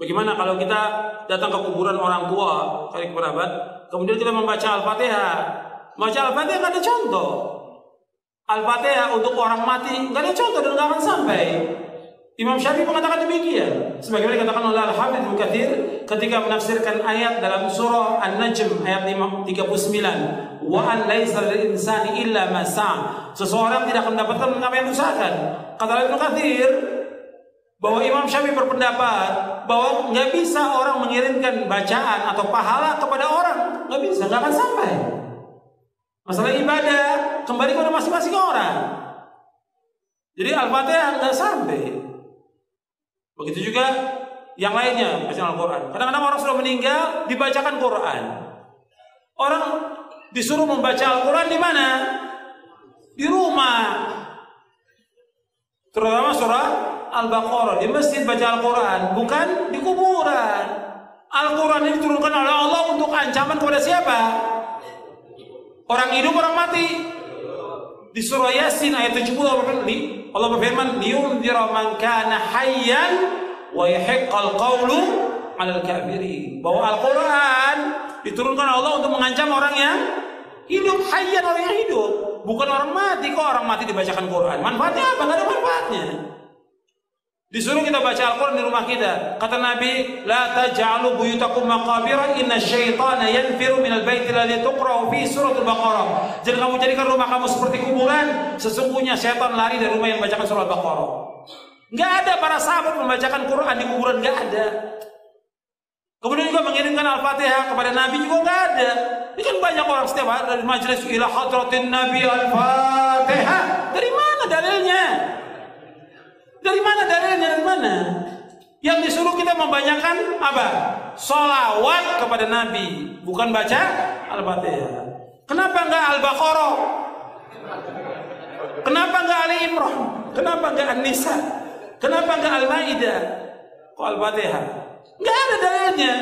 Bagaimana kalau kita datang ke kuburan orang tua, kali kerabat, kemudian kita membaca Al-Fatihah. Baca Al-Fatihah nggak ada contoh. Al-Fatihah untuk orang mati nggak ada contoh dan nggak akan sampai. Imam Syafi'i mengatakan demikian. Sebagaimana dikatakan oleh Al-Hafidz Ibnu Katsir ketika menafsirkan ayat dalam surah An-Najm ayat 39, wa an laisa lil insani illa ma sa'a. Seseorang tidak akan mendapatkan apa yang diusahakan. Kata Ibnu Katsir bahwa Imam Syafi'i berpendapat bahwa nggak bisa orang mengirimkan bacaan atau pahala kepada orang, nggak bisa, nggak akan sampai. Masalah ibadah kembali kepada masing-masing orang. Jadi Al-Fatihah nggak sampai. Begitu juga yang lainnya, bacaan Al-Quran. Kadang-kadang orang sudah meninggal dibacakan Quran. Orang disuruh membaca Al-Quran di mana? Di rumah. Terutama surah Al-Baqarah, di masjid baca Al-Quran, bukan di kuburan. Al-Quran ini diturunkan oleh Allah untuk ancaman kepada siapa? Orang hidup, orang mati. Di surah Yasin ayat 70 Allah berfirman, liyunzira man kana hayyan wa yahiqqal qawlu 'alal kafirin. Bahwa Al-Quran diturunkan Allah untuk mengancam orang yang hidup, hayyan, orang yang hidup, bukan orang mati. Kok orang mati dibacakan Quran? Manfaatnya apa? Enggak ada manfaatnya. Disuruh kita baca Al-Quran di rumah kita. Kata Nabi, la taj'alu buyutakum maqabira inna syaitana yanfiru minal baiti alladhi tuqra'u fi suratul Baqarah. Jangan kamu jadikan rumah kamu seperti kuburan. Sesungguhnya syaitan lari dari rumah yang membacakan surah Al-Baqarah. Enggak ada para sahabat membacakan Quran di kuburan, enggak ada. Kemudian juga mengirimkan Al-Fatihah kepada Nabi juga enggak ada. Ini kan banyak orang setiap hari dari majelis ila hadratin Nabi Al-Fatihah. Dari mana dalilnya? Dari mana dalilnya? Dari mana? Yang disuruh kita membanyakan apa? Sholawat kepada Nabi, bukan baca Al-Fatihah. Kenapa enggak Al-Baqarah? Kenapa enggak Ali Imran? Kenapa enggak An-Nisa? Kenapa enggak Al-Maidah? Kok Al-Fatihah? Enggak ada dalilnya.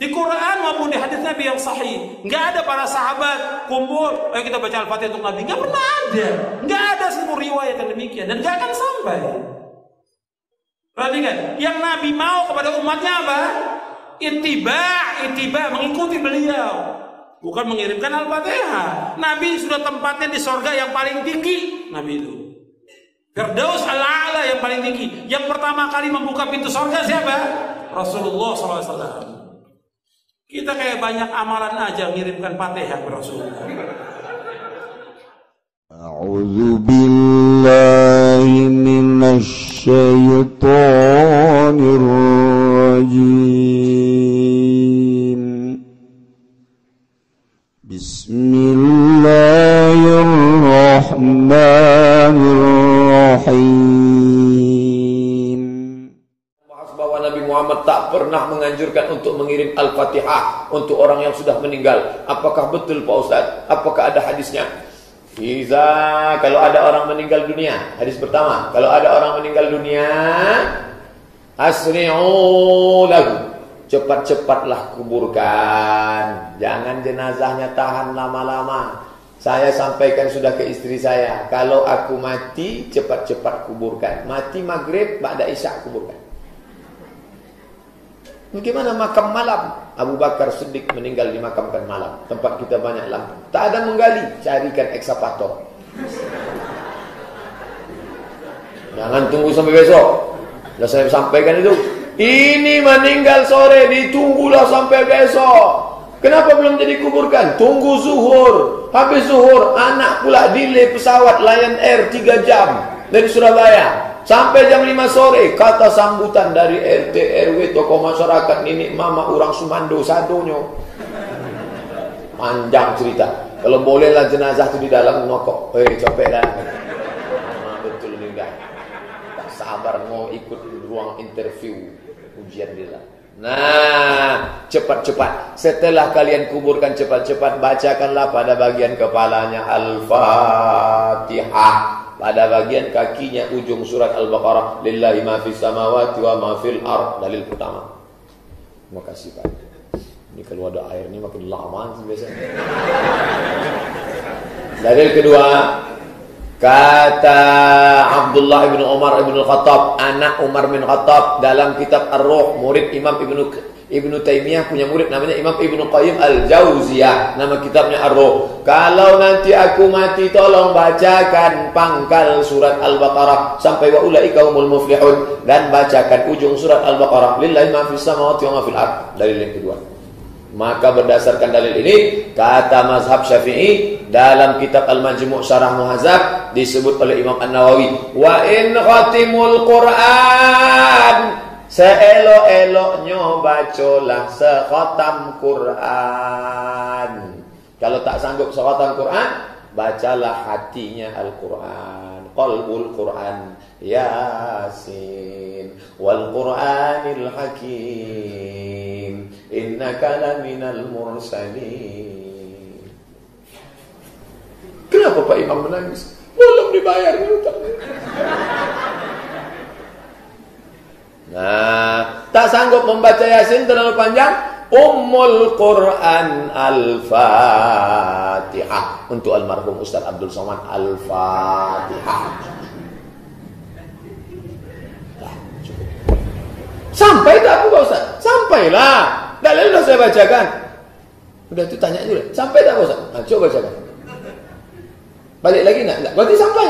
Di Quran maupun di hadis Nabi yang sahih, enggak ada para sahabat kumpul, ayo kita baca Al-Fatihah untuk Nabi. Enggak pernah ada. Enggak ada seluruh riwayat yang demikian dan enggak akan sampai. Perhatikan, yang Nabi mau kepada umatnya apa? Ittiba, mengikuti beliau, bukan mengirimkan Al-Fatihah. Nabi sudah tempatnya di sorga yang paling tinggi. Nabi itu Firdaus al-A'la yang paling tinggi. Yang pertama kali membuka pintu sorga siapa? Rasulullah SAW. Kita kayak banyak amalan aja ngirimkan Fatihah ke Rasulullah. A'udzu billahi minasy syaitonir rajim. Bismillahirrahmanirrahim. Bahwa Nabi Muhammad tak pernah menganjurkan untuk mengirim Al-Fatihah untuk orang yang sudah meninggal. Apakah betul Pak Ustaz? Apakah ada hadisnya? Kalau ada orang meninggal dunia, hadis pertama, kalau ada orang meninggal dunia, asri'u lahu, cepat-cepatlah kuburkan. Jangan jenazahnya tahan lama-lama. Saya sampaikan sudah ke istri saya, kalau aku mati cepat-cepat kuburkan. Mati maghrib, ba'da isya kuburkan. Bagaimana makam malam? Abu Bakar Siddiq meninggal dimakamkan malam. Tempat kita banyak lampu. Tak ada menggali, carikan ekskavator. Jangan tunggu sampai besok. Sudah saya sampaikan itu. Ini meninggal sore, ditunggulah sampai besok. Kenapa belum jadi kuburkan? Tunggu zuhur. Habis zuhur, anak pula delay pesawat Lion Air 3 jam dari Surabaya. Sampai jam 5 sore, kata sambutan dari RT, RW, tokoh masyarakat, nenek mama, orang Sumando, sadonyo. Panjang cerita. Kalau bolehlah jenazah itu di dalam ngokok. Copek dah. Betul ni dah. Tak sabar mau ikut ruang interview ujian dia. Nah, cepat-cepat. Setelah kalian kuburkan cepat-cepat, bacakanlah pada bagian kepalanya Al-Fatihah. Pada bagian kakinya ujung surat Al-Baqarah, lillahi ma fis samawati wa ma fil ard. Dalil pertama. Terima kasih Pak. Ini kalau ada air ini makin lama biasanya. Dalil kedua, Kata Abdullah bin Umar bin Khattab, anak Umar bin Khattab, dalam kitab Ar-Ruh, murid Imam Ibnu Taimiyah punya murid namanya Imam Ibnu Qayyim Al-Jauziyah, nama kitabnya Ar-Ruh. Kalau nanti aku mati, tolong bacakan pangkal surat Al-Baqarah sampai wa ulaika humul muflihun, dan bacakan ujung surat Al-Baqarah, lillahi ma fis samawati wa ma fil ard. Dalil yang kedua. Maka berdasarkan dalil ini, kata mazhab Syafi'i dalam kitab Al-Majmu' Syarah Muhadzab disebut oleh Imam An-Nawawi, wa in khatimul Qur'an, seelok-eloknya bacalah sekhatam Quran. Kalau tak sanggup sekhatam Quran, bacalah hatinya Al-Quran, qalbul Quran, Yasin wal Qur'anil Hakim, innaka laminal mursalin. Kenapa Pak Imam menangis? Belum dibayar utang. Nah, tak sanggup membaca Yasin terlalu panjang, Ummul Quran Al-Fatihah untuk almarhum Ustaz Abdul Somad. Al-Fatihah. Sampai tak Pak Ustaz? Sampailah. Dalil sudah saya bacakan. Udah itu tanya juga. Sampai tak Pak Ustaz? Nah, coba bacakan. Balik lagi enggak? Berarti sampai.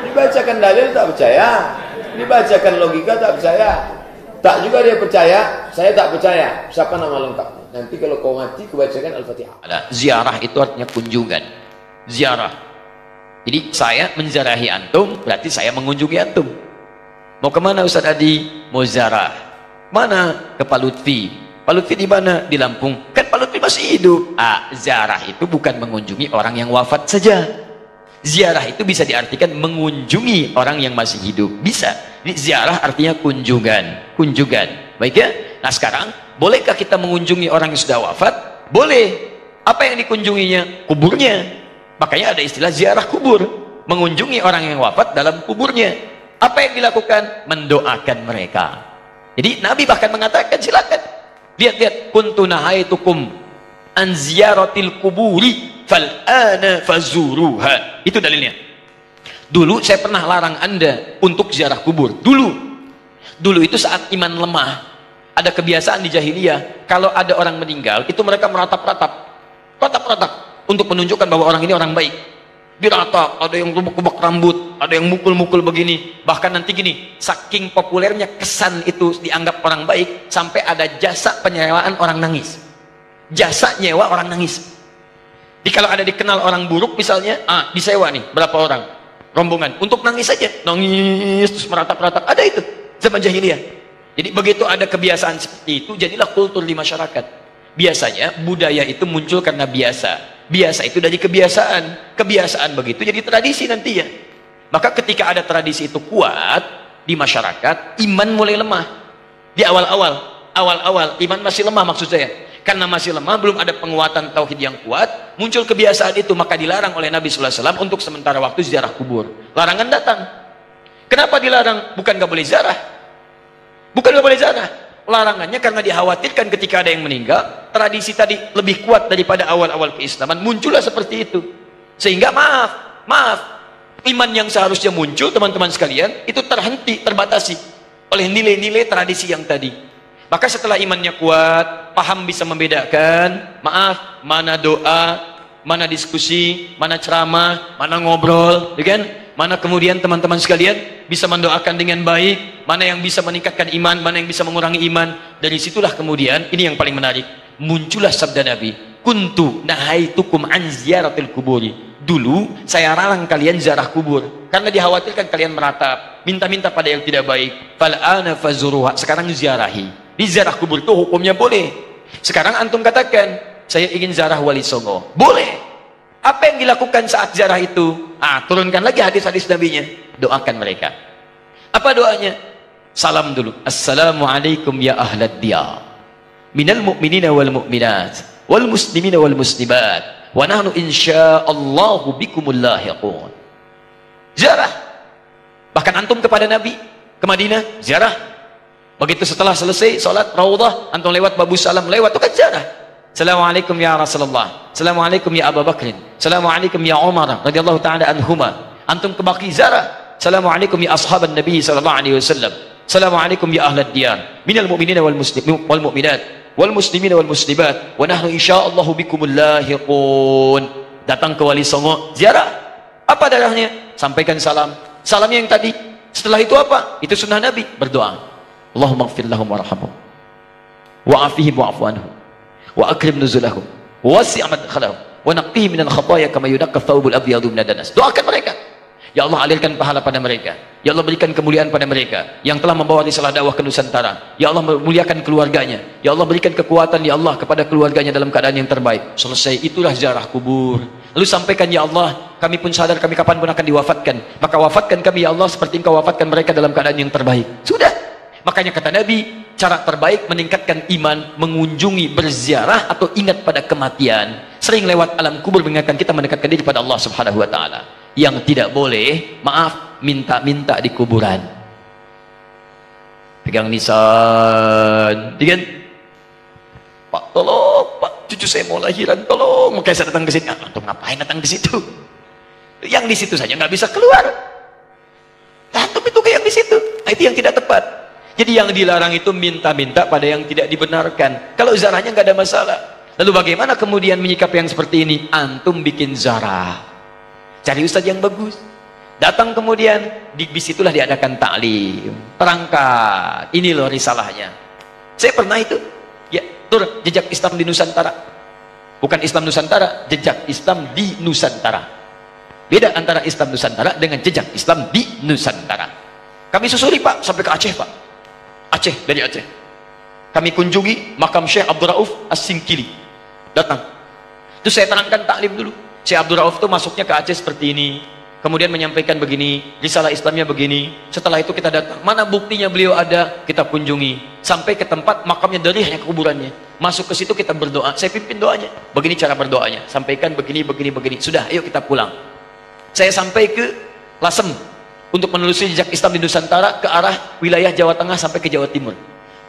Dibacakan dalil tak percaya. Dibacakan logika tak percaya. Tak juga dia percaya, saya tak percaya. Siapa nama lengkapnya? Nanti kalau kau mati, kubacakan Al-Fatihah. Ziarah itu artinya kunjungan. Ziarah. Jadi saya menziarahi antum, berarti saya mengunjungi antum. Mau kemana Ustaz Adi? Mau ziarah. Mana? Ke Pak Lutfi. Pak Lutfi di mana? Di Lampung. Kan Pak Lutfi masih hidup. Ziarah itu bukan mengunjungi orang yang wafat saja. Ziarah itu bisa diartikan mengunjungi orang yang masih hidup. Bisa. Ini ziarah artinya kunjungan. Kunjungan. Baik ya? Nah sekarang, bolehkah kita mengunjungi orang yang sudah wafat? Boleh. Apa yang dikunjunginya? Kuburnya. Makanya ada istilah ziarah kubur. Mengunjungi orang yang wafat dalam kuburnya. Apa yang dilakukan? Mendoakan mereka. Jadi Nabi bahkan mengatakan, silakan. Lihat-lihat. Kuntu nahaitukum an ziyaratil kuburi fal'ana fazuruha. Itu dalilnya. Dulu saya pernah larang Anda untuk ziarah kubur. Dulu itu saat iman lemah. Ada kebiasaan di jahiliyah, kalau ada orang meninggal, itu mereka meratap-ratap untuk menunjukkan bahwa orang ini orang baik. Diratap, ada yang rubuk-rubuk rambut, ada yang mukul-mukul begini. Bahkan nanti gini, saking populernya kesan itu dianggap orang baik, sampai ada jasa penyewaan orang nangis. Jasa nyewa orang nangis. Jadi kalau ada dikenal orang buruk misalnya, disewa nih berapa orang rombongan untuk nangis saja, nangis terus meratap-ratap. Ada itu zaman jahiliyah. Jadi begitu ada kebiasaan seperti itu, jadilah kultur di masyarakat. Biasanya budaya itu muncul karena biasa. Biasa itu dari kebiasaan. Kebiasaan begitu jadi tradisi nantinya. Maka ketika ada tradisi itu kuat di masyarakat, iman mulai lemah. Di awal-awal iman masih lemah maksud saya. Karena masih lemah, belum ada penguatan tauhid yang kuat, muncul kebiasaan itu, maka dilarang oleh Nabi SAW untuk sementara waktu ziarah kubur. Larangan datang. Kenapa dilarang? Bukan gak boleh ziarah. Bukan gak boleh ziarah. Larangannya karena dikhawatirkan ketika ada yang meninggal, tradisi tadi lebih kuat daripada awal-awal keislaman, muncullah seperti itu. Sehingga maaf, iman yang seharusnya muncul teman-teman sekalian, itu terhenti, terbatasi oleh nilai-nilai tradisi yang tadi. Maka setelah imannya kuat, paham bisa membedakan, mana doa, mana diskusi, mana ceramah, mana ngobrol, ya kan? Mana kemudian teman-teman sekalian bisa mendoakan dengan baik, mana yang bisa meningkatkan iman, mana yang bisa mengurangi iman. Dari situlah kemudian, ini yang paling menarik, muncullah sabda Nabi, kuntu nahaitukum an ziyaratil kuburi. Dulu saya larang kalian ziarah kubur karena dikhawatirkan kalian meratap, minta-minta pada yang tidak baik. Fal'ana fazuruha. Sekarang ziarahi. Di ziarah kubur itu hukumnya boleh. Sekarang antum katakan, saya ingin ziarah Wali Songo. Boleh. Apa yang dilakukan saat ziarah itu? Turunkan lagi hadis-hadis nabinya. Doakan mereka. Apa doanya? Salam dulu. Assalamualaikum ya ahlad diyar. Minal mu'minina wal mu'minat. Wal muslimina wal muslimat. Wa nahnu insya'allahu bikumul lahiqun. Ziarah. Bahkan antum kepada Nabi. Ke Madinah, ziarah. Begitu setelah selesai sholat Raudhah, antum lewat Babu Salam, lewat itu kan ziarah. Assalamualaikum ya Rasulullah. Assalamualaikum ya Abu Bakr. Assalamualaikum ya Umar radhiyallahu taala anhuma. Antum ke Baqi Zara. Assalamualaikum ya ashaban Nabi sallallahu alaihi wasallam. Assalamualaikum ya ahlad diyar minal mu'minina wal muslimin wal mu'minat wal muslimina wal muslimat wa nahnu insyaallah bikumul lahiqun. Datang ke Wali Songo ziarah. Apa darahnya? Sampaikan salam. Salamnya yang tadi. Setelah itu apa? Itu sunnah Nabi. Berdoa. Allahumma ighfir lahum warhamhum wa afihim wa'fu anhum wa akrim nuzulahum wasi' madkhalahum wa naqqihim minal khataaya kama yunaqqa thawbul abyadu minad danas. Doakan mereka. Ya Allah, alirkan pahala pada mereka. Ya Allah, berikan kemuliaan pada mereka yang telah membawa risalah dakwah ke Nusantara. Ya Allah, muliakan keluarganya. Ya Allah, berikan kekuatan ya Allah kepada keluarganya dalam keadaan yang terbaik. Selesai. Itulah ziarah kubur. Lalu sampaikan, ya Allah, kami pun sadar kami kapanpun akan diwafatkan, maka wafatkan kami ya Allah seperti Engkau wafatkan mereka dalam keadaan yang terbaik. Sudah. Makanya kata Nabi, cara terbaik meningkatkan iman, mengunjungi, berziarah atau ingat pada kematian. Sering lewat alam kubur mengingatkan kita mendekatkan diri pada Allah Subhanahu wa taala. Yang tidak boleh, maaf, minta-minta di kuburan. Pegang nisan, kan? Pak, tolong, Pak, cucu saya mau lahiran, tolong. Makanya saya datang ke sini. Antum ngapain datang ke situ? Yang di situ saja nggak bisa keluar. Antum itu kayak yang di situ. Nah, itu yang tidak tepat. Jadi yang dilarang itu minta-minta pada yang tidak dibenarkan. Kalau zarahnya nggak ada masalah. Lalu bagaimana kemudian menyikapi yang seperti ini? Antum bikin zarah. Cari ustaz yang bagus. Datang kemudian di situlah diadakan taklim. Terangkan. Ini loh risalahnya. Saya pernah itu. Ya, tur jejak Islam di Nusantara. Bukan Islam Nusantara, jejak Islam di Nusantara. Beda antara Islam Nusantara dengan jejak Islam di Nusantara. Kami susuri Pak sampai ke Aceh Pak. Aceh, dari Aceh. Kami kunjungi makam Syekh Abdul Rauf As-Singkili. Datang. Terus saya terangkan taklim dulu. Syekh Abdul Rauf itu masuknya ke Aceh seperti ini. Kemudian menyampaikan begini, risalah Islamnya begini. Setelah itu kita datang. Mana buktinya beliau ada? Kita kunjungi. Sampai ke tempat makamnya, darihnya, kuburannya. Masuk ke situ kita berdoa. Saya pimpin doanya. Begini cara berdoanya. Sampaikan begini, begini, begini. Sudah, ayo kita pulang. Saya sampai ke Lasem. Untuk menelusuri jejak Islam di Nusantara ke arah wilayah Jawa Tengah sampai ke Jawa Timur.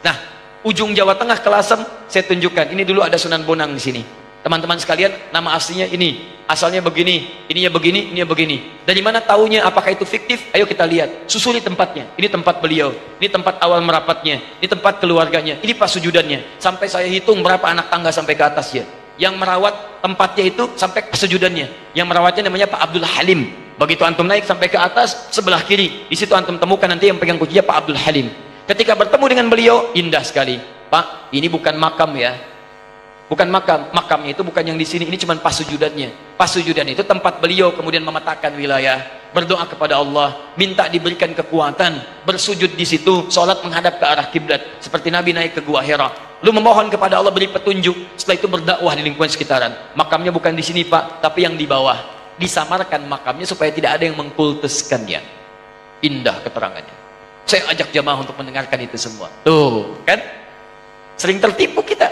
Nah, ujung Jawa Tengah ke Lasem saya tunjukkan. Ini dulu ada Sunan Bonang di sini. Teman-teman sekalian, nama aslinya ini, asalnya begini, ininya begini, ininya begini. Dari mana taunya? Apakah itu fiktif? Ayo kita lihat. Susuri tempatnya. Ini tempat beliau. Ini tempat awal merapatnya. Ini tempat keluarganya. Ini pas sujudannya. Sampai saya hitung berapa anak tangga sampai ke atasnya. Yang merawat tempatnya itu sampai ke sujudannya. Yang merawatnya namanya Pak Abdul Halim. Begitu antum naik sampai ke atas, sebelah kiri, di situ antum temukan nanti yang pegang kuncinya Pak Abdul Halim. Ketika bertemu dengan beliau, indah sekali. Pak, ini bukan makam ya. Bukan makam. Makamnya itu bukan yang di sini. Ini cuma pas sujudannya. Pas sujudan itu tempat beliau kemudian memetakan wilayah, berdoa kepada Allah, minta diberikan kekuatan, bersujud di situ, sholat menghadap ke arah kiblat, seperti Nabi naik ke Gua Hira. Lu memohon kepada Allah beri petunjuk. Setelah itu berdakwah di lingkungan sekitaran. Makamnya bukan di sini Pak, tapi yang di bawah. Disamarkan makamnya supaya tidak ada yang mengkultuskannya. Indah keterangannya. Saya ajak jamaah untuk mendengarkan itu semua. Tuh, kan? Sering tertipu kita.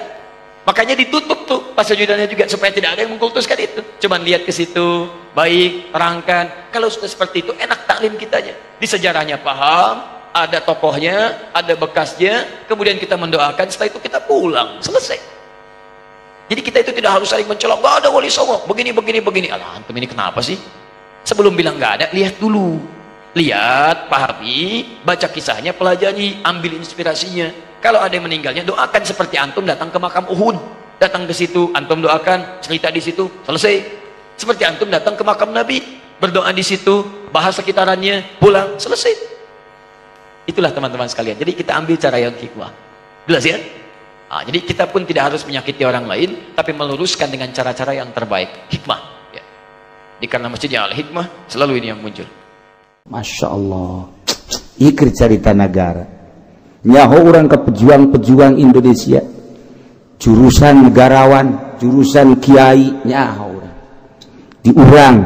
Makanya ditutup tuh pas sujudannya juga supaya tidak ada yang mengkultuskan itu. Cuman lihat ke situ, baik, terangkan. Kalau sudah seperti itu enak taklim kitanya. Di sejarahnya paham, ada tokohnya, ada bekasnya, kemudian kita mendoakan, setelah itu kita pulang, selesai. Jadi kita itu tidak harus saling mencela, nggak ada Wali Songo, begini, begini, begini. Alah, antum ini kenapa sih? Sebelum bilang nggak ada, lihat dulu. Lihat, pahami, baca kisahnya, pelajari, ambil inspirasinya. Kalau ada yang meninggalnya, doakan seperti antum datang ke makam Uhud. Datang ke situ, antum doakan, cerita di situ, selesai. Seperti antum datang ke makam Nabi, berdoa di situ, bahas sekitarannya, pulang, selesai. Itulah teman-teman sekalian. Jadi kita ambil cara yang hikmah. Jelas ya? Nah, jadi kita pun tidak harus menyakiti orang lain, tapi meluruskan dengan cara-cara yang terbaik. Hikmah. Ya. Di karena masjidnya Al-Hikmah, selalu ini yang muncul. Masya Allah. Ikir cerita negara. Nyaho orang ke pejuang-pejuang Indonesia. Jurusan negarawan, jurusan kiai, nyaho orang. Diurang.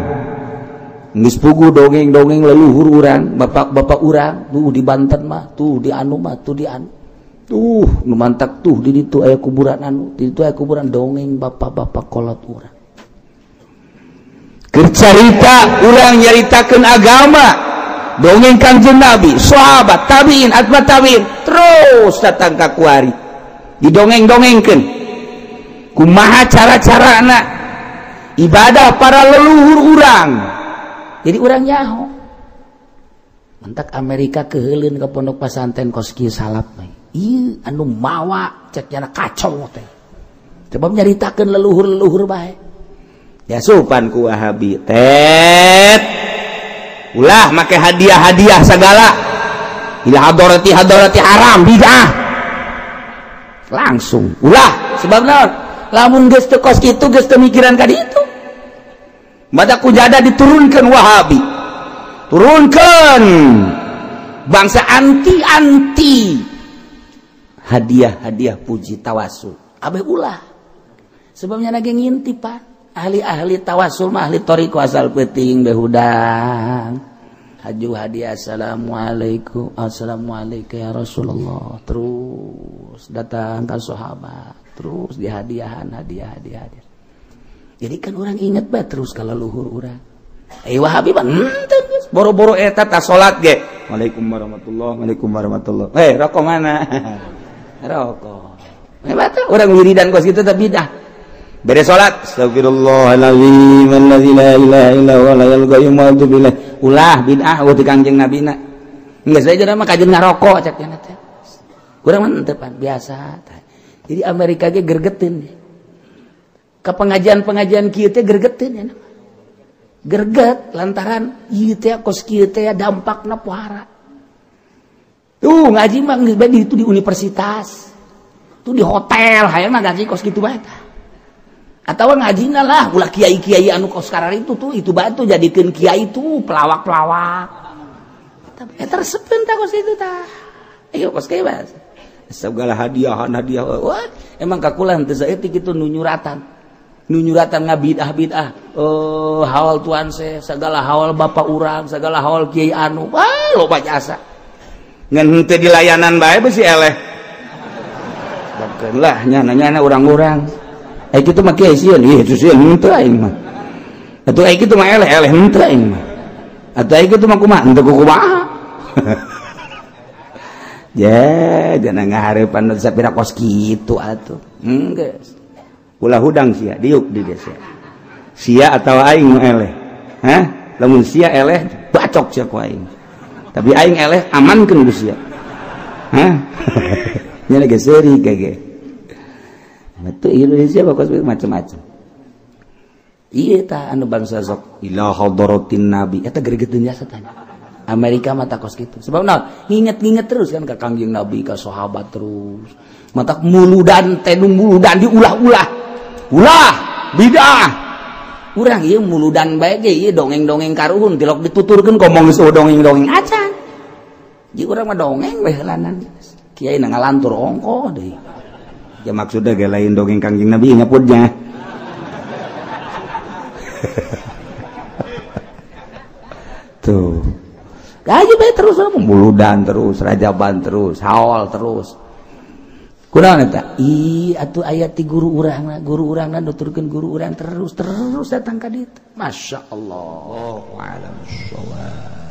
Nges pugu dongeng-dongeng leluhur orang, bapak-bapak orang, tuh di Banten mah, tuh di anu mah, tuh di anu. Tuh, nu mantak tuh di itu aya kuburan anu, di itu aya kuburan dongeng bapak-bapak kolot urang. Keur carita urang nyaritakeun agama, dongeng Kanjeng Nabi, sahabat, tabiin, atba tabiin, terus datang ka kuari. Didongeng-dongengkeun. kumaha cara-carana ibadah para leluhur urang. Jadi urang nyaho mentak Amerika keheulin ke pondok pesantren kos kieu salap we. Ieu anu mawa ceknya kacau teh. Coba nyaritakeun leluhur-leluhur bae. Ya supan ku Wahabi. Tet. Ulah make hadiah-hadiah segala. Ila hadarati haram bid'ah. Langsung ulah sebab naon? Lamun geus teu kos kitu geus teu mikiran ka ditu. Badak kujada diturunkeun Wahabi. Turunkeun bangsa anti hadiah puji tawasul abe ulah sebabnya lagi ngintipan ahli-ahli tawasul mah ahli thariqah asal peuting behudang haju hadiah assalamualaikum ya Rasulullah terus datang ke sahabat terus dihadiahan hadiah jadi kan orang inget bae terus kalau luhur urang Wahabi mah boro-boro eta tas salat ge Waalaikumsalam warahmatullahi rokok mana rokok hebat orang wiridan kos kitu teh bidah beres salat astagfirullahalazim allazi la ilaha illa huwa la qayyum wa atubu ilaih ulah bidah wa Kangjeng Nabina geus saja mah kajeun ngarokok cak cenah teh urang mah teu biasa jadi Amerika ge gergetin ka pengajian kieu teh gergetin ya gerget lantaran ieu teh kos kieu teh dampakna pohara. Tuh ngaji mah geus bae itu di universitas. Tuh di hotel hayang ngaji kos kitu bae tah. Atawa ngajina lah ulah kiai-kiai anu kos karari itu bae tuh jadikeun kiai tuh pelawak-pelawak. Eta resepkeun tah kos kitu tah. Ayo kos kieu bae. Segala hadiah. Wah, emang kakulan teu saeutik kitu nu nyuratan ngabidah hawal tuan saya segala hawal bapak urang segala hawal kiai anu loba jasa ngan teu dilayanan bae beusi eleh bakeun lah nyana urang-urang ai kitu mah kiai sieun ieu sieun henteu aing mah atuh ai kitu mah eleh henteu aing mah atuh ai kitu mah kumaha henteu kumaha ya jangan ngahareupan sapira kos kitu atuh geus ulah hudang sia diuk di desa sia atau aing eleh lamun sia eleh bacok sia ku aing tapi aing eleh amankeun ku sia nya lagi seri kage atuh Indonesia bakos macam-macam ieu tah anu bangsa sok ila hadaratin nabi eta gregetkeun jasa tah Amerika mah takos kitu sebab naon nginget terus kan ka Kangjeng Nabi ka sahabat terus matak muludan teh muludan diulah-ulah ulah bidah urang ieu muludan bae ge ieu dongeng-dongeng karuhun tilok dituturkeun ngomong geus dongeng-dongeng acan ji urang mah dongeng we heulanan kiai na ngalantur ongko deui ya maksudna ge lain dongeng Kangjeng Nabi nyaputnya tuh gaji bae terus muludan terus rajaban terus haol terus kunaon eta atuh aya ti guru urangna nuturkeun guru urang terus datang ka ditu masyaallah wa alam shawab